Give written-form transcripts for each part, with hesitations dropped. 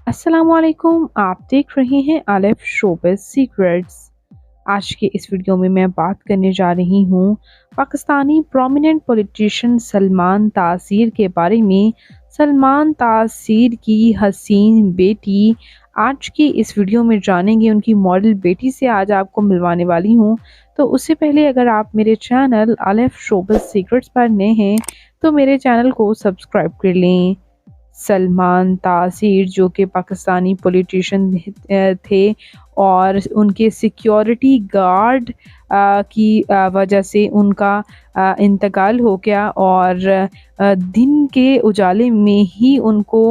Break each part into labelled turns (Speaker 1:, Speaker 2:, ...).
Speaker 1: अस्सलामुअलैकुम, आप देख रहे हैं आलिफ शोबिज़ सीक्रेट्स। आज के इस वीडियो में मैं बात करने जा रही हूँ पाकिस्तानी प्रोमिनेंट पॉलिटिशियन सलमान तासीर के बारे में। सलमान तासीर की हसीन बेटी, आज की इस वीडियो में जानेंगे उनकी मॉडल बेटी से आज आपको मिलवाने वाली हूँ। तो उससे पहले अगर आप मेरे चैनल आलिफ शोबिज़ सीक्रेट्स पर नए हैं तो मेरे चैनल को सब्सक्राइब कर लें। सलमान तासीर जो कि पाकिस्तानी पॉलिटिशियन थे और उनके सिक्योरिटी गार्ड की वजह से उनका इंतकाल हो गया और दिन के उजाले में ही उनको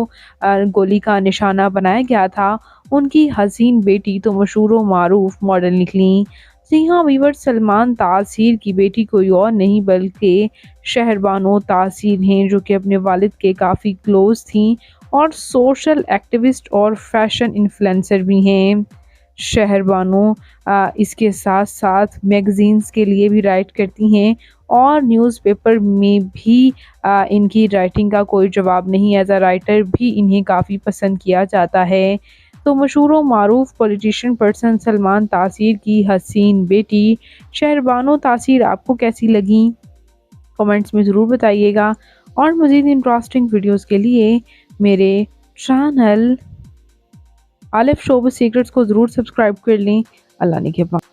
Speaker 1: गोली का निशाना बनाया गया था। उनकी हसीन बेटी तो मशहूर व मारूफ मॉडल निकली। जी हाँ वीवर्स, सलमान तासीर की बेटी कोई और नहीं बल्कि शहरबानो तासीर हैं, जो कि अपने वालिद के काफ़ी क्लोज थीं और सोशल एक्टिविस्ट और फैशन इन्फ्लुएंसर भी हैं। शहरबानो इसके साथ साथ मैगज़ीन्स के लिए भी राइट करती हैं और न्यूज़पेपर में भी इनकी राइटिंग का कोई जवाब नहीं। एज अ राइटर भी इन्हें काफ़ी पसंद किया जाता है। तो मशहूर व मारूफ पॉलिटिशियन पर्सन सलमान तासीर की हसीन बेटी शहरबानो तासीर आपको कैसी लगी, कमेंट्स में ज़रूर बताइएगा। और मज़ीद इंटरेस्टिंग वीडियोस के लिए मेरे चैनल आलिफ शोबिज़ सीक्रेट्स को ज़रूर सब्सक्राइब कर लें। अल्लाह ने के बाद।